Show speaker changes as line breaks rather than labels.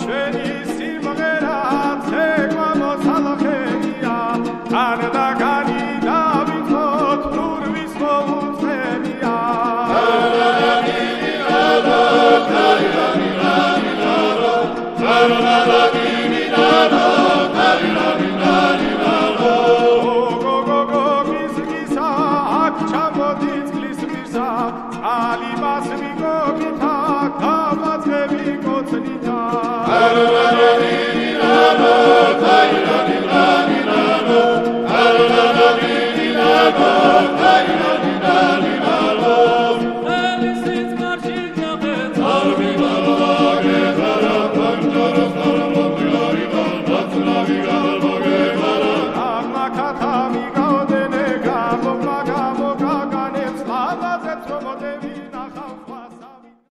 ჩვენი სიმღერა ცეკვა მოსალახებია გარდაგანი დავითოთ ნურვის მოუწენია ალიმას მიგოგითა გამაწყები კოცნითა